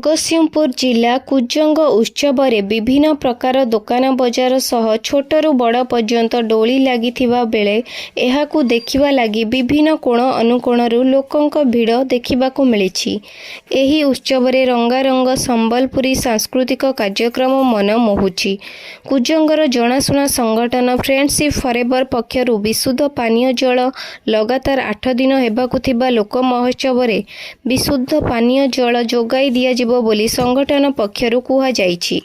जगतसिंहपुर जिला कुजंग उत्सव रे विभिन्न प्रकार दुकान बजार सह छोटरू बड़ पर्यंत डोली लगी बेले एहाकू देखिबा लगी विभिन्न कोण अनुकोणरू लोकंक भीड़ देखिबाकू मिलिछि। एही उत्सव रे रंगारंग संबलपुरी सांस्कृतिक कार्यक्रम मन मोहुछि। कुजंगर जनाशुना संगठन फ्रेंडशिप फॉरएवर पक्षरु विशुद्ध पानीय जल लगातार 8 दिन हेबाकू थिबा लोक महोत्सव रे विशुद्ध पानीय जल जोगाई दिया बोली संगठन पक्षरु कुहाଯାଇଛି।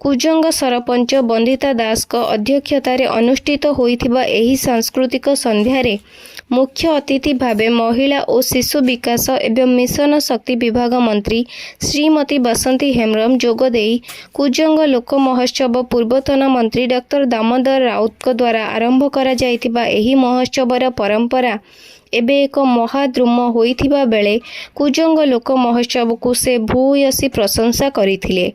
कुजंग सरपंच बंदिता दास को अध्यक्षतार अनुष्ठित होइथिबा एही सांस्कृतिक संध्यारे मुख्य अतिथि भावे महिला और शिशु विकास एवं मिशन शक्ति विभाग मंत्री श्रीमती बसंती हेम्ब्रम जोगदेई कुजंग लोक महोत्सव पूर्वतन मंत्री डॉक्टर दामोदर राउत द्वारा आरंभ करा जाइथिबा एही महोत्सवर परंपरा एबे एक महाद्रुम होइथिबा बेले कुजंग लोक महोत्सव को से भूयसी प्रशंसा करिथिले।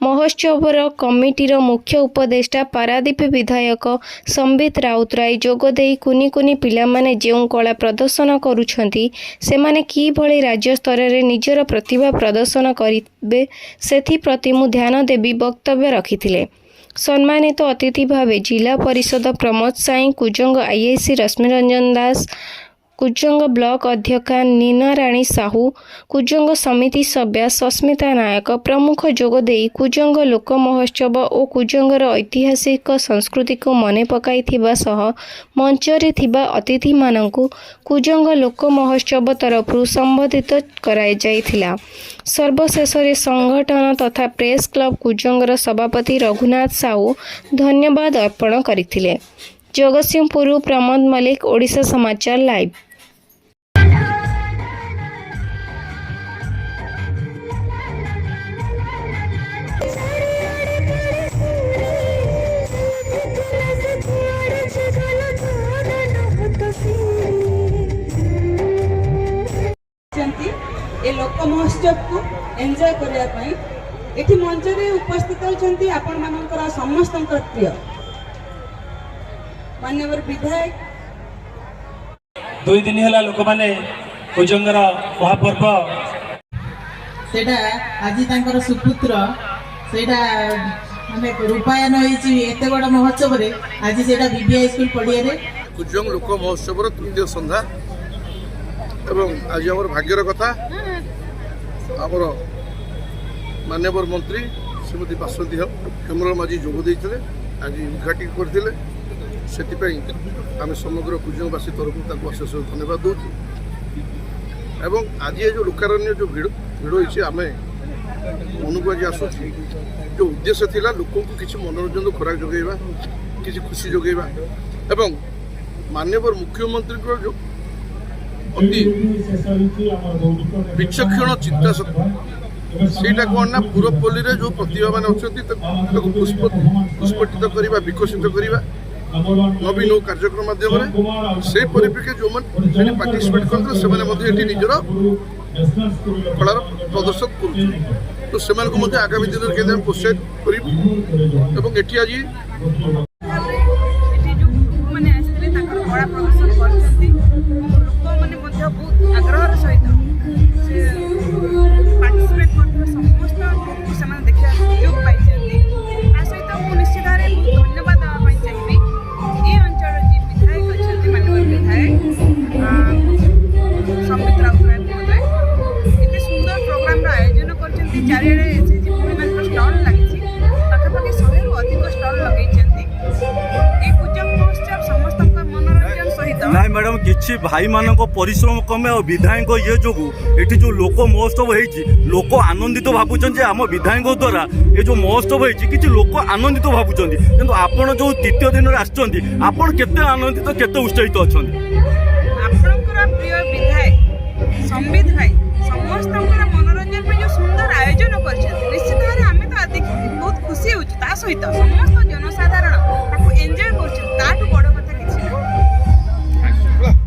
महोत्सवर कमिटीर मुख्य उपदेष्टा पारादीप विधायक संबित राउतराय जोगदेई कुनी कुनी पिला माने जेउ कला प्रदर्शन करुछंती सेमाने की भली राज्य स्तर रे निजर प्रतिभा प्रदर्शन करिबे सेथि प्रति मु ध्यान देबी वक्तव्य रखिथिले। सम्मानित अतिथि भावे जिला परिषद प्रमोद साई, कुजंग आईआईसी रश्मिरंजन दास, कुजंग ब्लॉक अध्यक्षा नीना राणी साहू, कुजंग समिति सभ्या सस्मिता नायक प्रमुख जोगदेई कुजंग लोक महोत्सव और कुजंगर ऐतिहासिक संस्कृति को मने पकाइथिबा सह मंचरे थिबा अतिथि माननकु कुजंग लोक महोत्सव तरफरु संबोधित कराय जाइथिला। सर्वशेष संगठन तथा प्रेस क्लब कुजंगर सभापति रघुनाथ साहू धन्यवाद अर्पण करथिले। जगतसिंहपुर प्रमोद मलिक, ओडिशा समाचार लाइव। ए लोक महोत्सव को एंजॉय करने एठी मंच रे उपस्थित होती आपण मानकर समस्त प्रिय मान्यवर विधायक। 2 दिन है लोक मैंने कुजंगर महापर्व सेटा आज तांकर सुपुत्र सेटा माने रूपायन होईची एते बड़ महोत्सव रे आज सेटा बीबीआई स्कूल पड़िया रे कुजंग लोक महोत्सव रो तृतीय संध्या एवं आज आम भाग्यर कथा आमर मान्यवर मंत्री श्रीमती बासंती हेम्ब्रम आज जोग देते आज उद्घाटन करते से आम समग्र कुजंगवासी तरफ अशेष धन्यवाद दूँ। एवं आज ये जो लोकारण्य जो भिड़ होती आम मन को आज आसूँ जो उद्देश्य थिला लोक को किसी मनोरंजन खोराक जोगेबा किसी खुशी जोगेबा एवं मान्यवर मुख्यमंत्री को जो अति विचक्षण चिंता शक्ति सेटा कौन ना पूरबपल्ली रे जो प्रतिभा मान अच्छा पुष्पटित करवा विकसित करवा नवीन कार्यक्रम माध्यम से परिप्रेक्षी जो मैंने पार्टिसिपेट करते निजर कलार प्रदर्शन कर तो से आगामी दिन में प्रोत्साहित कर आज आग्रह सहित पार्टिसिपेट कर समस्त से देखा सुजोग पाई सहित मुझे निश्चित भाव बहुत धन्यवाद देवाई चाहिए ये अंचल जी विधायक अच्छा मानवर विधायक संबित राउतराय महोदय एत सुंदर प्रोग्राम आयोजन कर चारिड़े एसएचजी भूमि स्टल लगी पाखापाखि 100 रु अधिक स्टल लगे कुजंग महोत्सव समस्त मनोरंजन सहित नाई मैडम किसी भाई मान परिश्रम कमे और विधायक ये जो ये जो लोक महोत्सव होती लोक आनंदित भावुं आम विधायक द्वारा ये जो महोत्सव होती किसी लोक आनंदित भावुं कि आपड़ जो तृतीय दिन आसुँच आपड़ केते आनंदित केते उत्साहित अच्छा।